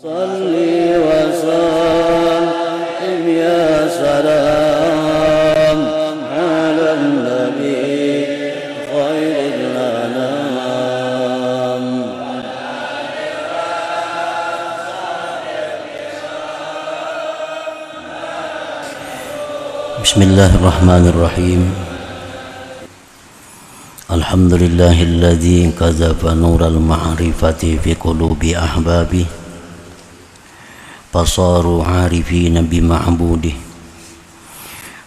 Salli wa sallim ya salam ala nabi khairil anam. Bismillahirrahmanirrahim. Alhamdulillahilladzi qadzafa nural ma'rifati fi qulubi ahbabi fasaru 'arifina bi ma'budih.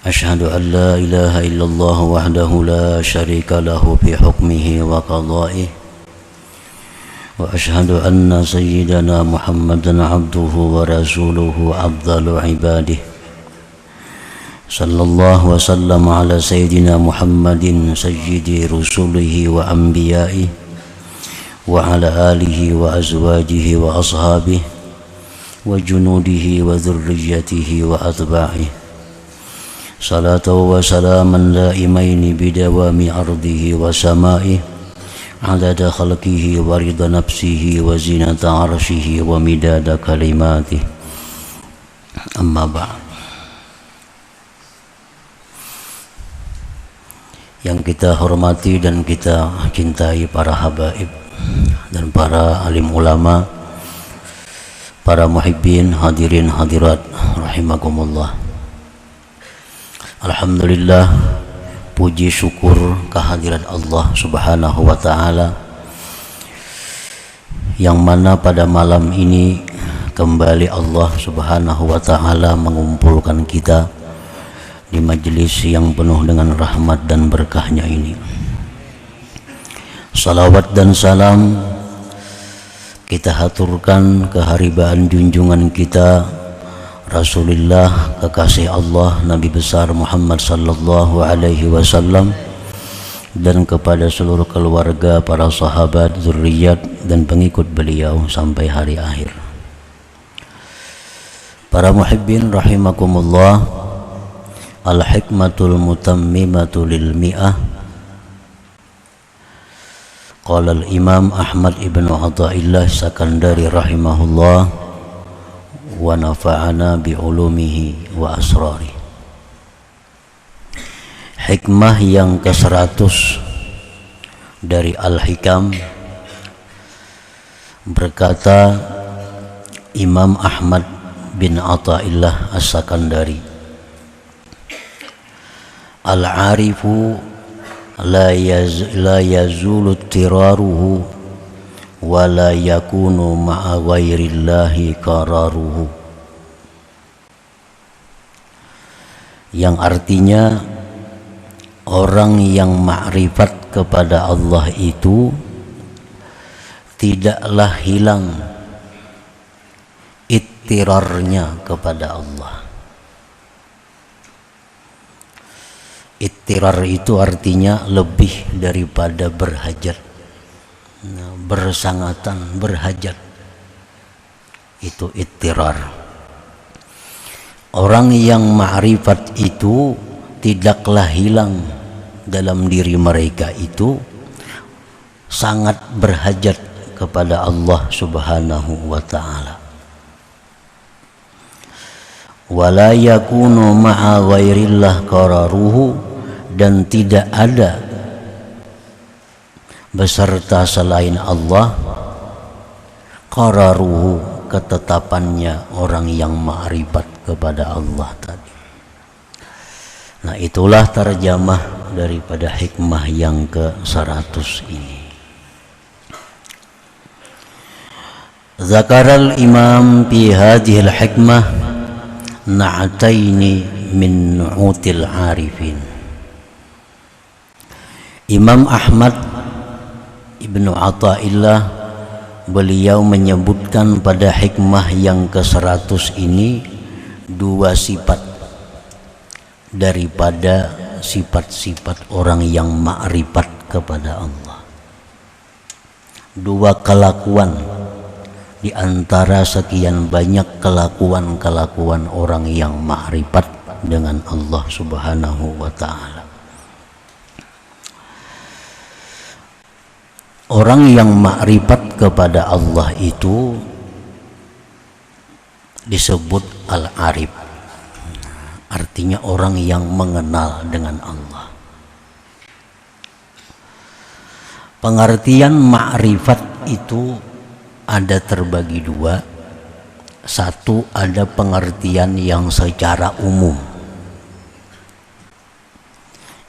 Asyhadu an la ilaha illallah wahdahu la syarika lahu fi hukmihi wa qada'ihi wa asyhadu anna sayyidana Muhammadan 'abduhu wa rasuluhu afdalu 'ibadihi. Sallallahu wa sallam ala sayyidina Muhammadin sayyidi rusulihi wa anbiya'ihi wa ala alihi wa azwajihi wa ashabihi wa junudihi wa dhurriyyatihi wa atba'ihi. Salatu wa salaman laimaini bidawami ardihi wa sama'ihi adada khalqihi wa rida nafsihi wa zinata arshihi wa midada kalimatihi. Amma ba'd. Yang kita hormati dan kita cintai para habaib dan para alim ulama, para muhibbin, hadirin hadirat rahimakumullah. Alhamdulillah, puji syukur kehadiran Allah Subhanahu wa taala yang mana pada malam ini kembali Allah Subhanahu wa taala mengumpulkan kita di majelis yang penuh dengan rahmat dan berkahnya ini. Salawat dan salam kita haturkan keharibaan junjungan kita Rasulullah, kekasih Allah, Nabi besar Muhammad sallallahu alaihi wasallam, dan kepada seluruh keluarga, para sahabat, zuriat dan pengikut beliau sampai hari akhir. Para muhibbin rahimakumullah, al-hikmatul mutammimatu lil mi'ah. Qala al-Imam Ahmad ibn Athaillah Sakandari rahimahullah wa nafa'ana bi ulumihi wa asrari. Hikmah yang ke-100 dari Al-Hikam, berkata Imam Ahmad bin Athaillah As-Sakandari, al-arifu la yazulu tiraruhu wa la yakunu ma'a ghairillahi qararuhu. Yang artinya, orang yang ma'rifat kepada Allah itu tidaklah hilang ittirarnya kepada Allah. Ittirar itu artinya lebih daripada berhajat, bersangatan, berhajat. Itu ittirar. Orang yang ma'rifat itu tidaklah hilang dalam diri mereka itu sangat berhajat kepada Allah Subhanahu wa ta'ala. Wala yakunu ma'a ghairillah qararuhu, dan tidak ada beserta selain Allah qararuhu, ketetapannya orang yang ma'rifat kepada Allah tadi. Nah, itulah terjemah daripada hikmah yang ke-100 ini. Zakaral imam fi hadhil hikmah na'ataini min nu'util arifin. Imam Ahmad ibnu Athaillah, beliau menyebutkan pada hikmah yang ke-100 ini dua sifat daripada sifat-sifat orang yang ma'rifat kepada Allah. Dua kelakuan di antara sekian banyak kelakuan-kelakuan orang yang ma'rifat dengan Allah Subhanahu wa ta'ala. Orang yang makrifat kepada Allah itu disebut al-arif. Artinya orang yang mengenal dengan Allah. Pengertian ma'rifat itu ada terbagi dua. Satu, ada pengertian yang secara umum.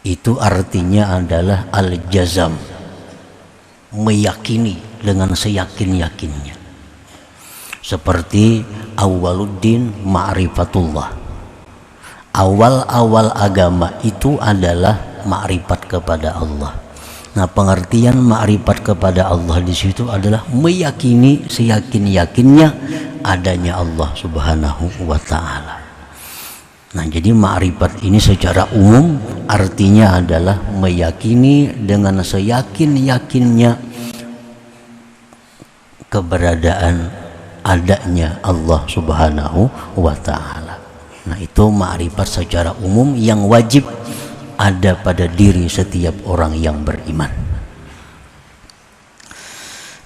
Itu artinya adalah al-jazam, meyakini dengan seyakin-yakinnya. Seperti awwaluddin ma'rifatullah. Awal-awal agama itu adalah ma'rifat kepada Allah. Nah, pengertian ma'rifat kepada Allah di situ adalah meyakini seyakin-yakinnya adanya Allah Subhanahu wa ta'ala. Nah, jadi ma'rifat ini secara umum artinya adalah meyakini dengan seyakin-yakinnya keberadaan adanya Allah Subhanahu wa ta'ala. Nah, itu ma'rifat secara umum yang wajib ada pada diri setiap orang yang beriman.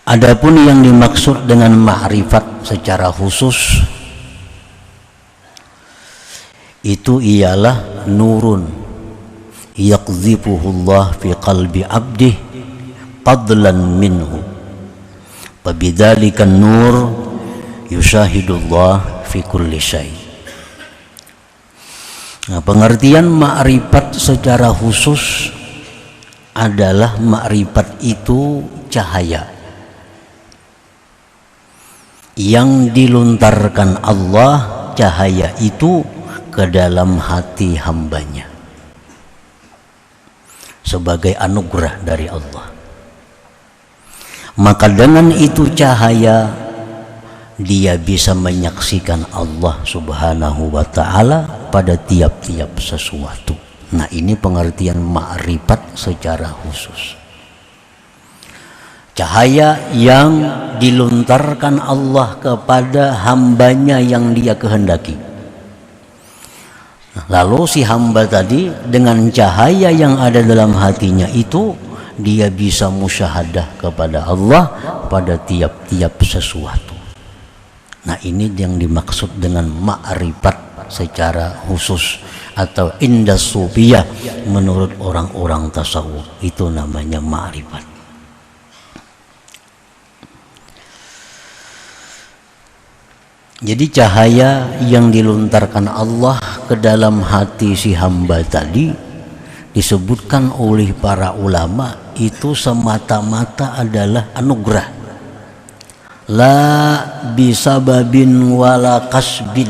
Adapun yang dimaksud dengan ma'rifat secara khusus itu ialah nurun yaqdhifuhullah fi qalbi abdih fadlan minhu. Fabidzalika nur yushahidullah fi kulli syai'. Nah, pengertian ma'rifat secara khusus adalah ma'rifat itu cahaya yang dilontarkan Allah, cahaya itu ke dalam hati hambanya sebagai anugerah dari Allah. Maka dengan itu cahaya dia bisa menyaksikan Allah Subhanahu wa ta'ala pada tiap-tiap sesuatu. Nah, ini pengertian ma'rifat secara khusus. Cahaya yang dilontarkan Allah kepada hambanya yang dia kehendaki. Nah, lalu si hamba tadi dengan cahaya yang ada dalam hatinya itu dia bisa musyahadah kepada Allah pada tiap-tiap sesuatu. Nah, ini yang dimaksud dengan ma'rifat secara khusus atau indas sufiyah menurut orang-orang tasawuf, itu namanya ma'rifat. Jadi cahaya yang dilontarkan Allah ke dalam hati si hamba tadi disebutkan oleh para ulama itu semata-mata adalah anugerah. La bisababin wala kasbin,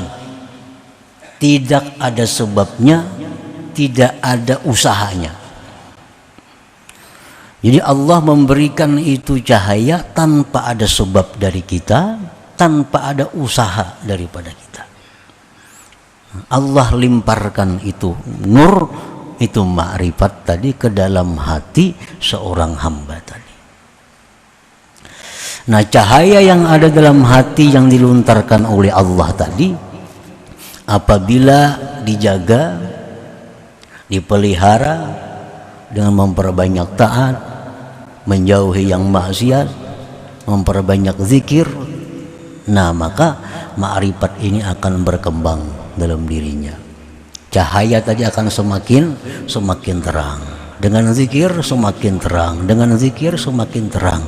tidak ada sebabnya, tidak ada usahanya. Jadi Allah memberikan itu cahaya tanpa ada sebab dari kita, tanpa ada usaha daripada kita. Allah limparkan itu nur, itu ma'rifat tadi ke dalam hati seorang hamba tadi. Nah, cahaya yang ada dalam hati yang dilontarkan oleh Allah tadi, apabila dijaga, dipelihara dengan memperbanyak taat, menjauhi yang maksiat, memperbanyak zikir, nah maka ma'rifat ini akan berkembang dalam dirinya. Cahaya tadi akan semakin terang. Dengan zikir semakin terang, dengan zikir semakin terang.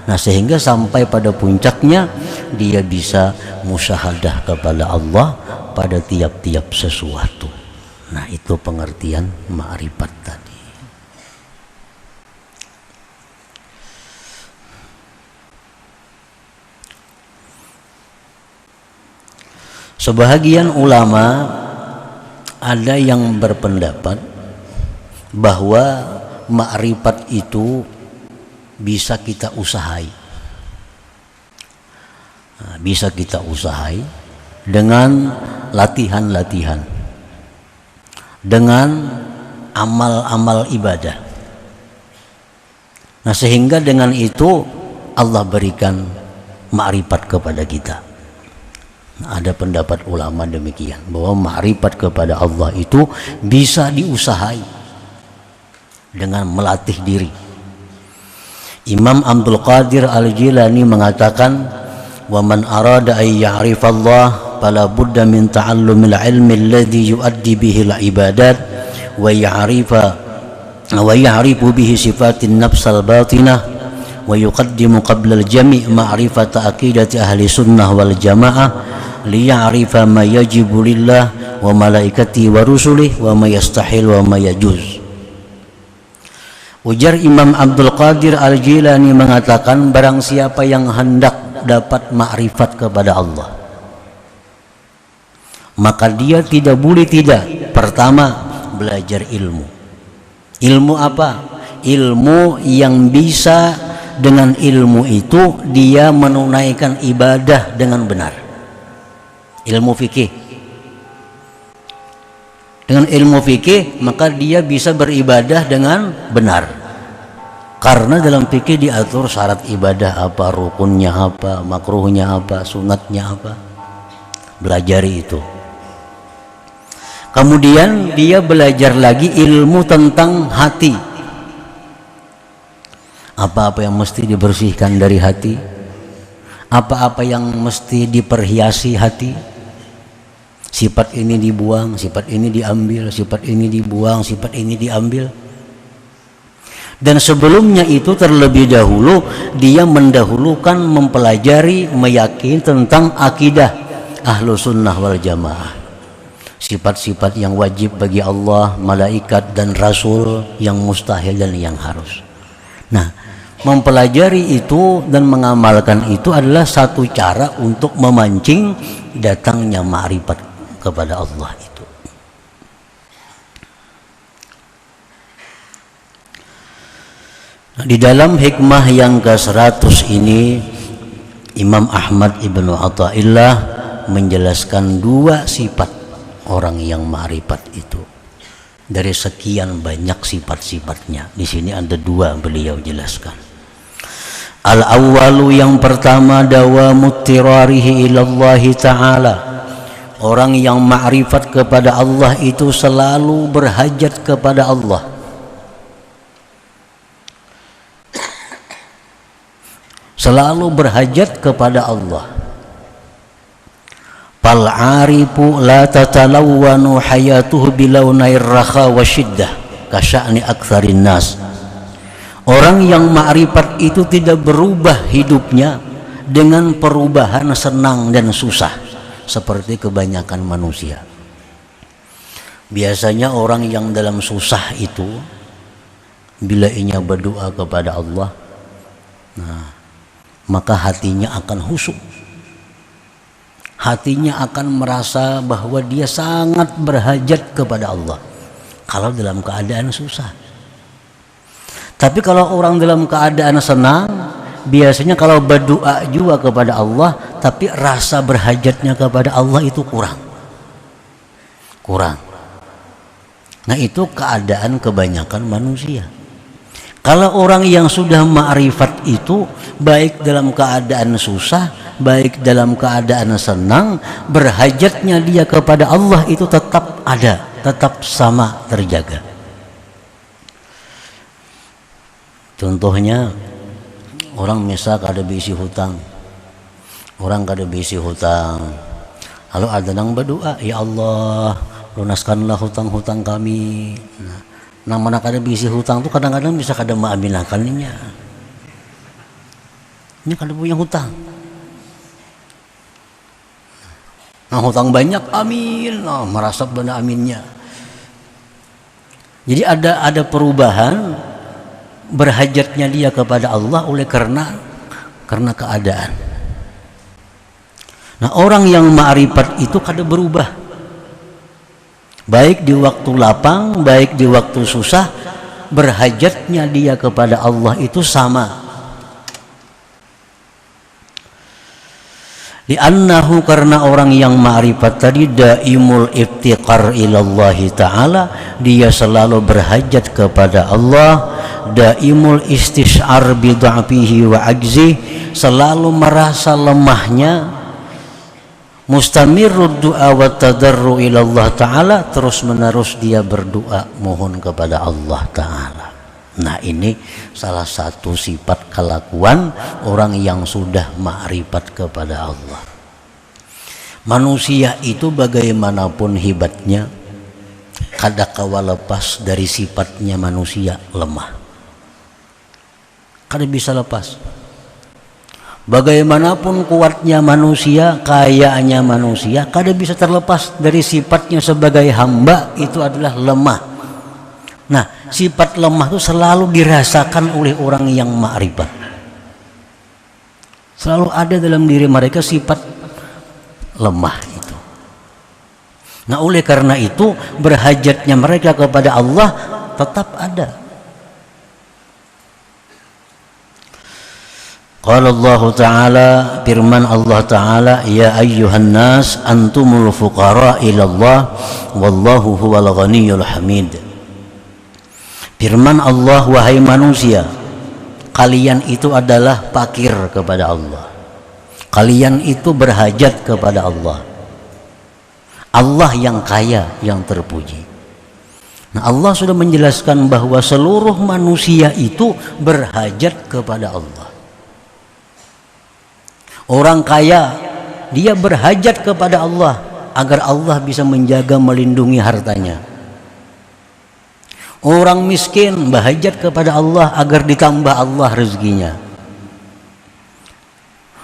Nah, sehingga sampai pada puncaknya dia bisa musyahadah kepada Allah pada tiap-tiap sesuatu. Nah, itu pengertian ma'rifat tadi. Sebahagian ulama ada yang berpendapat bahwa ma'rifat itu bisa kita usahai. Nah, bisa kita usahai dengan latihan-latihan, dengan amal-amal ibadah. Nah, sehingga dengan itu Allah berikan ma'rifat kepada kita. Nah, ada pendapat ulama demikian, bahwa ma'rifat kepada Allah itu bisa diusahai dengan melatih diri. Imam Abdul Qadir Al-Jilani mengatakan, "Wa man arada ay ya'rifallah fala budda min ta'allumil ilmi alladhi yuaddi bihi al-ibadat wa ya'rifu bihi sifatin nafsal batinah wa yuqaddimu qabla al-jami' ma'rifata aqidati ahli sunnah wal jamaah liya'rifa ma yajibu lillah wa malaikati wa rusulih wa ma yastahil wa ma yajuz. Ujar Imam Abdul Qadir Al-Jilani mengatakan, barang siapa yang hendak dapat makrifat kepada Allah, maka dia tidak boleh tidak pertama belajar ilmu. Ilmu apa? Ilmu yang bisa dengan ilmu itu dia menunaikan ibadah dengan benar. Ilmu fikih. Dengan ilmu fikih maka dia bisa beribadah dengan benar. Karena dalam fikih diatur syarat ibadah apa, rukunnya apa, makruhnya apa, sunatnya apa. Belajari itu. Kemudian dia belajar lagi ilmu tentang hati. Apa-apa yang mesti dibersihkan dari hati, apa-apa yang mesti diperhiasi hati. Sifat ini dibuang, sifat ini diambil, sifat ini dibuang, sifat ini diambil. Dan sebelumnya itu terlebih dahulu dia mendahulukan mempelajari, meyakini tentang akidah ahlu sunnah wal jamaah. Sifat-sifat yang wajib bagi Allah, malaikat dan rasul, yang mustahil dan yang harus. Nah, mempelajari itu dan mengamalkan itu adalah satu cara untuk memancing datangnya ma'rifat kepada Allah itu. Nah, di dalam hikmah yang ke-100 ini Imam Ahmad Ibnu Athaillah menjelaskan 2 sifat orang yang ma'rifat itu. Dari sekian banyak sifat-sifatnya, di sini ada 2 beliau jelaskan. Al-awwalu, yang pertama, dawamut tirarihi ilallahi ta'ala. Orang yang ma'rifat kepada Allah itu selalu berhajat kepada Allah. Selalu berhajat kepada Allah. Fal arifu la tatalawwanu hayatuhu bilaunair rakha wa syiddah kasya'ni aktsarin nas. Orang yang ma'rifat itu tidak berubah hidupnya dengan perubahan senang dan susah seperti kebanyakan manusia. Biasanya orang yang dalam susah itu bila ia berdoa kepada Allah, nah, maka hatinya akan khusyuk. Hatinya akan merasa bahwa dia sangat berhajat kepada Allah kalau dalam keadaan susah. Tapi kalau orang dalam keadaan senang, biasanya kalau berdoa juga kepada Allah, tapi rasa berhajatnya kepada Allah itu kurang. Nah, itu keadaan kebanyakan manusia. Kalau orang yang sudah ma'rifat itu, baik dalam keadaan susah, baik dalam keadaan senang, berhajatnya dia kepada Allah itu tetap ada, tetap sama terjaga. Contohnya, orang misal kada bisi hutang, lalu ada yang berdoa, ya Allah, lunaskanlah hutang-hutang kami. Nah, mana kada bisi hutang tuh kadang-kadang bisa kada maaminakannya. Ini kada punya hutang. Nah, hutang banyak, amin. Nah, merasap benda aminnya. Jadi ada perubahan berhajatnya dia kepada Allah oleh karena keadaan. Nah, orang yang ma'rifat itu kada berubah. Baik di waktu lapang, baik di waktu susah, berhajatnya dia kepada Allah itu sama. Li'annahu, karena orang yang ma'rifat tadi daimul iftiqar ilallahi ta'ala, dia selalu berhajat kepada Allah, daimul istish'ar bid'afihi wa ajzih, selalu merasa lemahnya, mustamirud du'a wa tadarru ilallah ta'ala, terus menerus dia berdoa mohon kepada Allah ta'ala. Nah, ini salah satu sifat kelakuan orang yang sudah ma'rifat kepada Allah. Manusia itu bagaimanapun hebatnya, kadakawa lepas dari sifatnya manusia lemah. Kada bisa lepas. Bagaimanapun kuatnya manusia, kayanya manusia, kada bisa terlepas dari sifatnya sebagai hamba, itu adalah lemah. Nah, sifat lemah itu selalu dirasakan oleh orang yang ma'rifat. Selalu ada dalam diri mereka sifat lemah itu. Nah, oleh karena itu berhajatnya mereka kepada Allah tetap ada. Qala Allah Ta'ala, firman Allah Ta'ala, ya ayyuhan nas antumul fuqara ilallah wallahu huwal ghaniyul hamid. Firman Allah, wahai manusia, kalian itu adalah fakir kepada Allah. Kalian itu berhajat kepada Allah. Allah yang kaya, yang terpuji. Nah, Allah sudah menjelaskan bahwa seluruh manusia itu berhajat kepada Allah. Orang kaya, dia berhajat kepada Allah agar Allah bisa menjaga, melindungi hartanya. Orang miskin berhajat kepada Allah agar ditambah Allah rezekinya.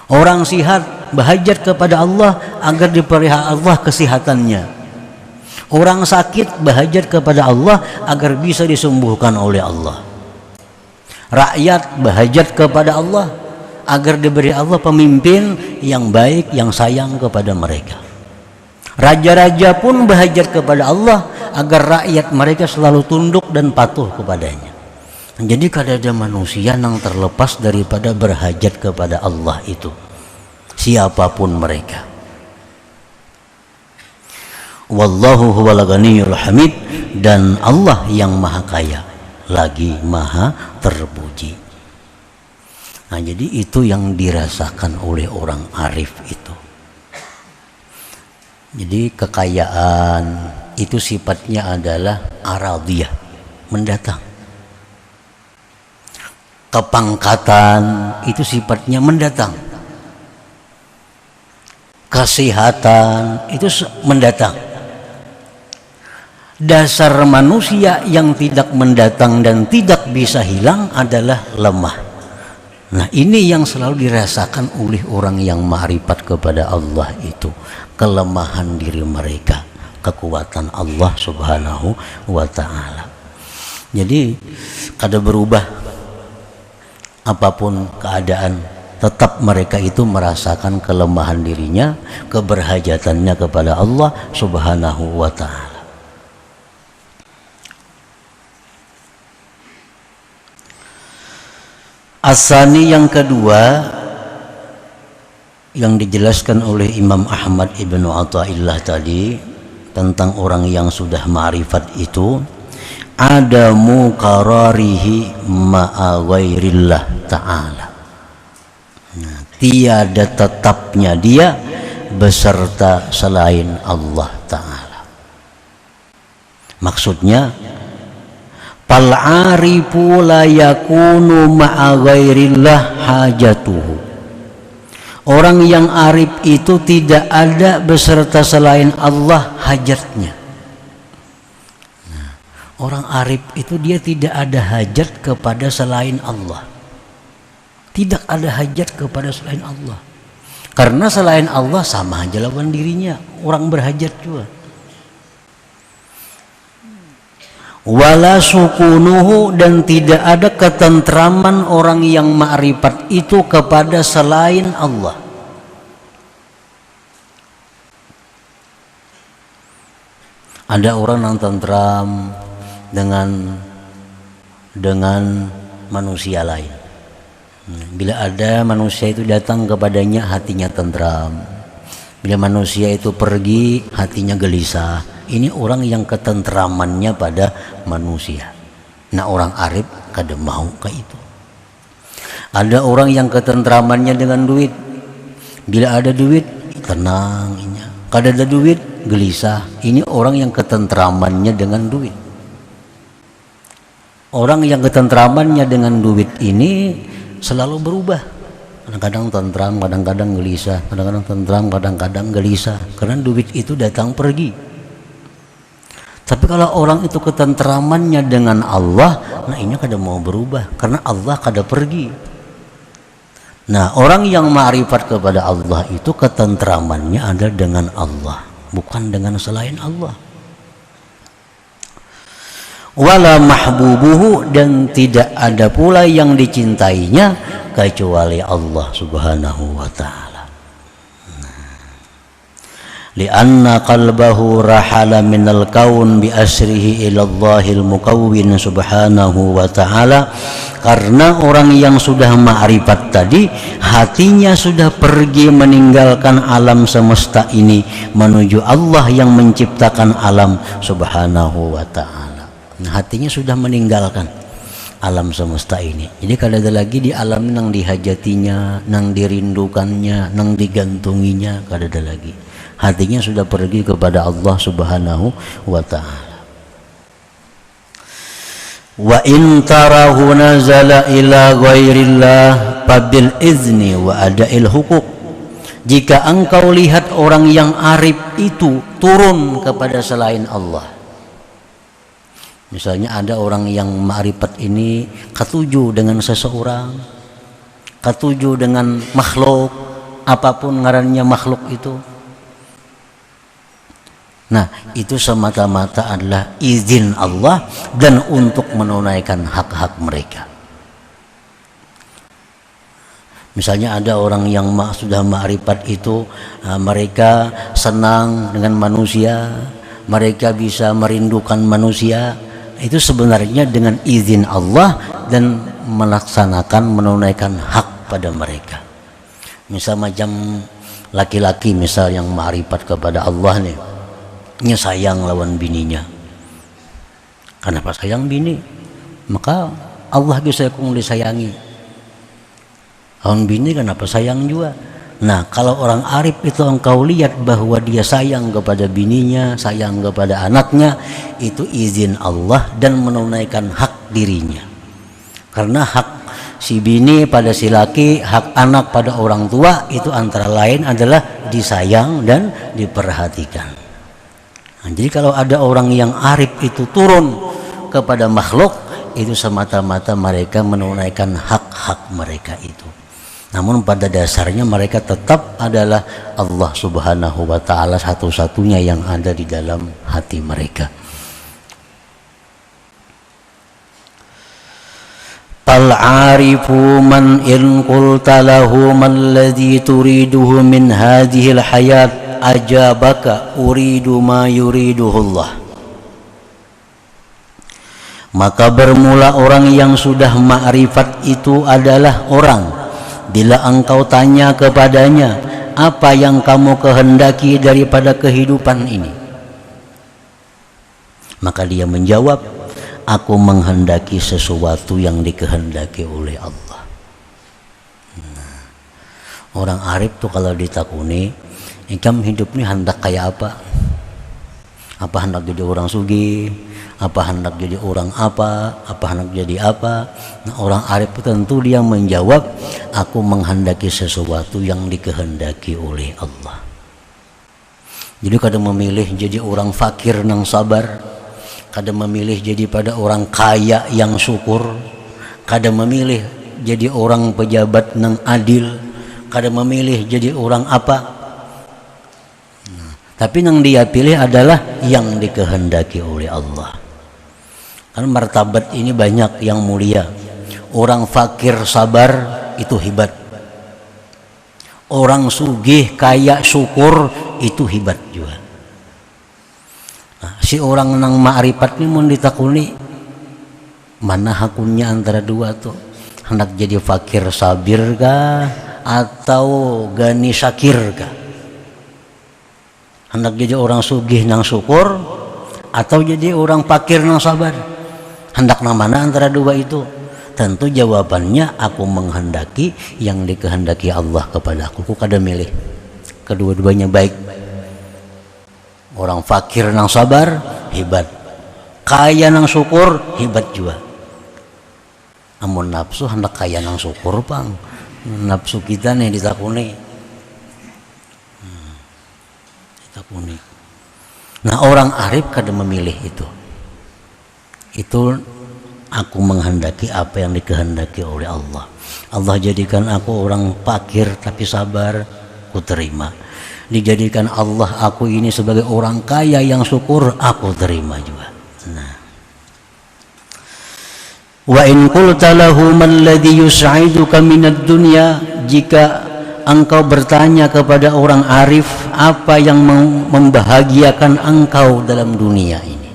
Orang sihat berhajat kepada Allah agar dipelihara Allah kesehatannya. Orang sakit berhajat kepada Allah agar bisa disembuhkan oleh Allah. Rakyat berhajat kepada Allah agar diberi Allah pemimpin yang baik, yang sayang kepada mereka. Raja-raja pun berhajat kepada Allah agar rakyat mereka selalu tunduk dan patuh kepadanya. Jadi kada ada manusia yang terlepas daripada berhajat kepada Allah itu, siapapun mereka. Wallahu huwal ghaniyul hamid, dan Allah yang maha kaya lagi maha terpuji. Nah, jadi itu yang dirasakan oleh orang arif itu. Jadi kekayaan itu sifatnya adalah aradiyah, mendatang. Kepangkatan itu sifatnya mendatang. Kesehatan itu mendatang. Dasar manusia yang tidak mendatang dan tidak bisa hilang adalah lemah. Nah, ini yang selalu dirasakan oleh orang yang ma'rifat kepada Allah itu, kelemahan diri mereka, kekuatan Allah Subhanahu wa ta'ala. Jadi kada berubah apapun keadaan, tetap mereka itu merasakan kelemahan dirinya, keberhajatannya kepada Allah Subhanahu wa ta'ala. Asani yang kedua yang dijelaskan oleh Imam Ahmad Ibnu Athaillah tadi tentang orang yang sudah ma'rifat itu, adamu qararihi ma'a ghairillah ta'ala. Nah, tiada tetapnya dia beserta selain Allah ta'ala. Maksudnya, fal arifu la yakunu ma'a ghairillah hajatuhu. Orang yang arif itu tidak ada beserta selain Allah hajatnya. Nah, orang arif itu dia tidak ada hajat kepada selain Allah. Tidak ada hajat kepada selain Allah. Karena selain Allah sama aja lawan dirinya, orang berhajat juga. Wala sukunuhu, dan tidak ada ketentraman orang yang ma'rifat itu kepada selain Allah. Ada orang yang tentram dengan manusia lain. Bila ada manusia itu datang kepadanya, hatinya tentram. Bila manusia itu pergi, hatinya gelisah. Ini orang yang ketentramannya pada manusia. Nah, orang arif kada mau ke itu. Ada orang yang ketentramannya dengan duit. Bila ada duit, tenang. Kada ada duit, gelisah. Ini orang yang ketentramannya dengan duit. Orang yang ketentramannya dengan duit ini selalu berubah. Kadang-kadang tentram, kadang-kadang gelisah, kadang-kadang tentram, kadang-kadang gelisah, karena duit itu datang pergi. Tapi kalau orang itu ketentramannya dengan Allah, nah ini kada mau berubah karena Allah kada pergi. Nah, orang yang ma'rifat kepada Allah itu ketentramannya ada dengan Allah, bukan dengan selain Allah. Wala mahbubuhu, dan tidak ada pula yang dicintainya kecuali Allah Subhanahu wa ta'ala. Lianna qalbahu rahala minal kaun bi asrihi ila Allahil mukawwin Subhanahu wa ta'ala. Karena orang yang sudah ma'rifat tadi, hatinya sudah pergi meninggalkan alam semesta ini menuju Allah yang menciptakan alam Subhanahu wa ta'ala. Nah, hatinya sudah meninggalkan alam semesta ini. Jadi kada ada lagi di alam nang dihajatinya, nang dirindukannya, nang digantunginya, kada ada lagi. Hatinya sudah pergi kepada Allah Subhanahu wa ta'ala. Wa in tarahu nazala ila ghairillah fabil izni wa ada'il hukuk. Jika engkau lihat orang yang arif itu turun kepada selain Allah, misalnya ada orang yang ma'rifat ini ketuju dengan seseorang, ketuju dengan makhluk, apapun ngarannya makhluk itu. Nah, itu semata-mata adalah izin Allah dan untuk menunaikan hak-hak mereka. Misalnya ada orang yang sudah ma'rifat itu, mereka senang dengan manusia, mereka bisa merindukan manusia. Itu sebenarnya dengan izin Allah dan melaksanakan menunaikan hak pada mereka. Misal macam laki-laki misal yang ma'rifat kepada Allah nih, nya sayang lawan bininya. Kenapa sayang bini? Maka Allah bisa kung disayangi. Lawan bini kenapa sayang juga? Nah, kalau orang arif itu engkau lihat bahwa dia sayang kepada bininya, sayang kepada anaknya, itu izin Allah dan menunaikan hak dirinya. Karena hak si bini pada si laki, hak anak pada orang tua itu antara lain adalah disayang dan diperhatikan. Nah, jadi kalau ada orang yang arif itu turun kepada makhluk, itu semata-mata mereka menunaikan hak-hak mereka itu. Namun pada dasarnya mereka tetap adalah Allah Subhanahu wa ta'ala satu-satunya yang ada di dalam hati mereka. Al-arifu man in qulta lahu man ladhi turiduhu min hadhil hayat ajabaka uridu ma yuriduhullah. Maka bermula orang yang sudah ma'rifat itu adalah orang, bila engkau tanya kepadanya, apa yang kamu kehendaki daripada kehidupan ini? Maka dia menjawab, aku menghendaki sesuatu yang dikehendaki oleh Allah. Nah, orang arif tuh kalau ditakuni, ikam hidup ini hendak kayak apa? Apa hendak jadi orang sugih? Apa hendak jadi orang apa? Apa hendak jadi apa? Nah, orang arif itu tentu dia menjawab, aku menghendaki sesuatu yang dikehendaki oleh Allah. Jadi kada memilih jadi orang fakir nang sabar, kada memilih jadi pada orang kaya yang syukur, kada memilih jadi orang pejabat nang adil, kada memilih jadi orang apa. Tapi yang dia pilih adalah yang dikehendaki oleh Allah. Kan martabat ini banyak yang mulia. Orang fakir sabar itu hebat. Orang sugih kaya syukur itu hebat juga. Nah, si orang nang ma'rifat ini mau ditakuni, mana hakunnya antara dua tuh? Hendak jadi fakir sabir kah atau gani syakir kah? Hendak jadi orang sugih nang syukur atau jadi orang fakir nang sabar? Hendak nang mana antara dua itu? Tentu jawabannya aku menghendaki yang dikehendaki Allah kepada aku. Aku kada milih. Kedua-duanya baik. Orang fakir nang sabar hebat, kaya nang syukur hebat juga. Amun nafsu hendak kaya nang syukur pang, nafsu kita nih ditakuni. Ditakuni. Nah, orang arif kada memilih itu. Itu aku menghendaki apa yang dikehendaki oleh Allah. Allah jadikan aku orang fakir tapi sabar, aku terima. Dijadikan Allah aku ini sebagai orang kaya yang syukur, aku terima juga. Nah, wa in qulta lahu man ladzi yus'iduka minad dunya, jika engkau bertanya kepada orang arif apa yang membahagiakan engkau dalam dunia ini,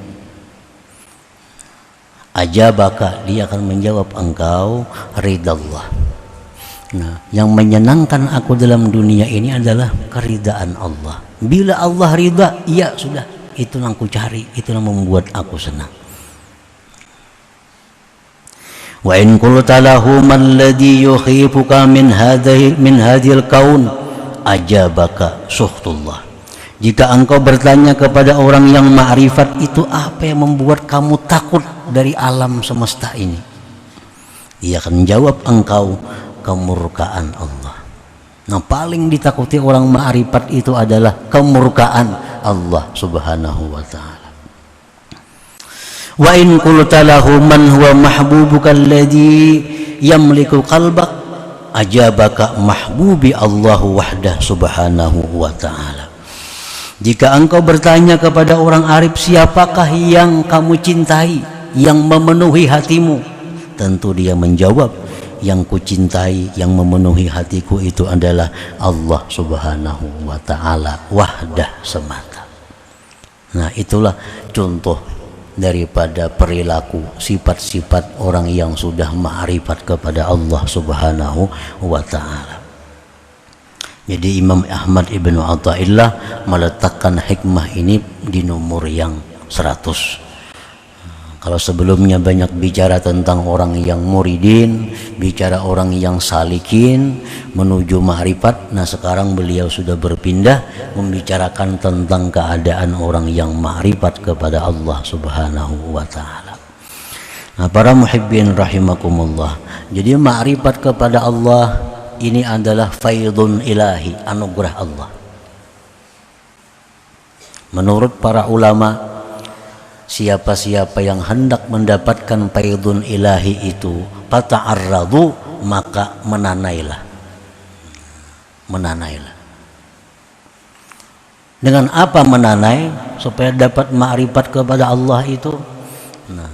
ajabaka, dia akan menjawab engkau ridallah. Nah, yang menyenangkan aku dalam dunia ini adalah keridaan Allah. Bila Allah ridha, ya sudah, itu yang aku cari, itu yang membuat aku senang. Wa in qulta lahu man ladzi yukhifuka min hadhil kaun, ajabaka suhtullah. Jika engkau bertanya kepada orang yang ma'rifat, itu apa yang membuat kamu takut dari alam semesta ini, ia akan jawab engkau kemurkaan Allah. Nah, paling ditakuti orang ma'rifat itu adalah kemurkaan Allah subhanahu wa ta'ala. Wa in qulta lahu man huwa mahbubuka alladhi yamliku qalbak, ajabaka mahbubi Allah wahdah subhanahu wa ta'ala. Jika engkau bertanya kepada orang arif, siapakah yang kamu cintai, yang memenuhi hatimu, tentu dia menjawab, yang kucintai, yang memenuhi hatiku itu adalah Allah subhanahu wa ta'ala wahdah semata. Nah, itulah contoh daripada perilaku sifat-sifat orang yang sudah ma'rifat kepada Allah subhanahu wa ta'ala. Jadi Imam Ahmad Ibnu Athaillah meletakkan hikmah ini di nomor yang 100. Kalau sebelumnya banyak bicara tentang orang yang muridin, bicara orang yang salikin menuju ma'rifat, nah sekarang beliau sudah berpindah membicarakan tentang keadaan orang yang ma'rifat kepada Allah subhanahu wa ta'ala. Nah, para muhibbin rahimakumullah, jadi ma'rifat kepada Allah ini adalah faidun ilahi, anugerah Allah. Menurut para ulama, siapa-siapa yang hendak mendapatkan faidun ilahi itu, fata'arradu, maka menanailah. Menanailah. Dengan apa menanai supaya dapat ma'rifat kepada Allah itu? Nah,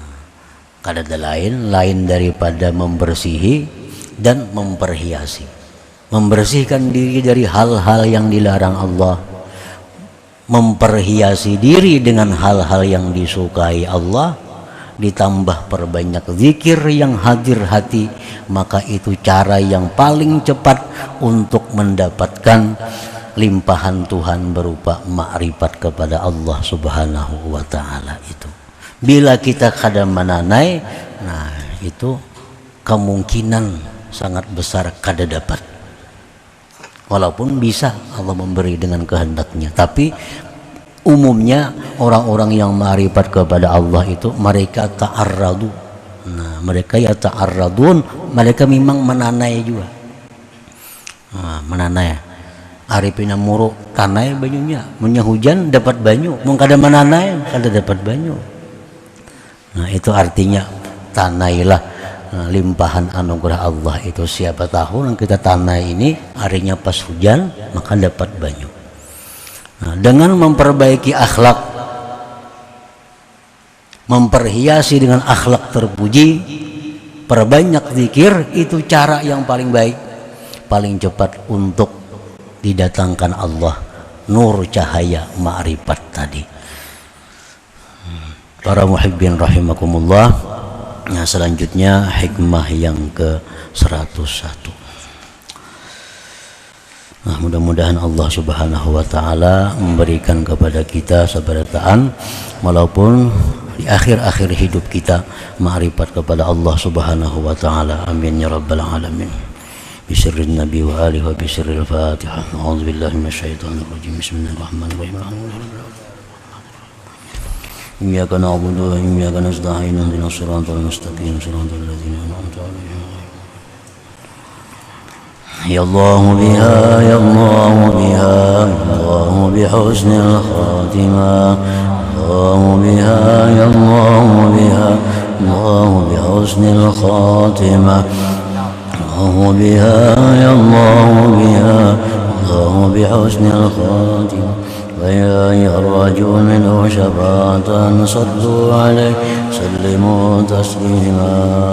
kada ada lain daripada membersihi dan memperhiasi. Membersihkan diri dari hal-hal yang dilarang Allah, memperhiasi diri dengan hal-hal yang disukai Allah, ditambah perbanyak zikir yang hadir hati, maka itu cara yang paling cepat untuk mendapatkan limpahan Tuhan berupa ma'rifat kepada Allah subhanahu wa ta'ala itu. Bila kita kada menanai, nah itu kemungkinan sangat besar kada dapat. Walaupun bisa Allah memberi dengan kehendaknya, tapi umumnya orang-orang yang ma'rifat kepada Allah itu mereka ta'arradu. Nah, mereka ya ta'arradun, mereka memang menanai juga. Nah, menanai. Arifina muru tanai banyunya, munya hujan dapat banyu, mun kada menanai kada dapat banyu. Nah, itu artinya tanailah limpahan anugerah Allah itu. Siapa tahu yang kita tanai ini harinya pas hujan, maka dapat banyu. Nah, dengan memperbaiki akhlak, memperhiasi dengan akhlak terpuji, perbanyak zikir, itu cara yang paling baik, paling cepat untuk didatangkan Allah nur cahaya ma'rifat tadi. Para muhibbin rahimakumullah. Nah, selanjutnya hikmah yang ke-101. Nah, mudah-mudahan Allah subhanahu wa ta'ala memberikan kepada kita sabarataan, walaupun di akhir-akhir hidup kita ma'rifat kepada Allah subhanahu wa ta'ala. Amin ya rabbal alamin. Bisirrin nabi wa alihi wa bisirril fatihah. A'udzubillahi minasyaitonir rajim. Bismillahirrahmanirrahim. Iyyaka na'budu wa iyyaka nasta'in. Ihdinas siratal mustaqim, siratal ladzina an'amta 'alaihim. يا الله بها يا الله بها يا الله بحسن الخاتمة الله بها يا الله بها الله بحسن الخاتمة الله بها يا الله بها الله بحسن الخاتمة ويا يرجو منه شفاعة صلوا عليه سلموا تسليما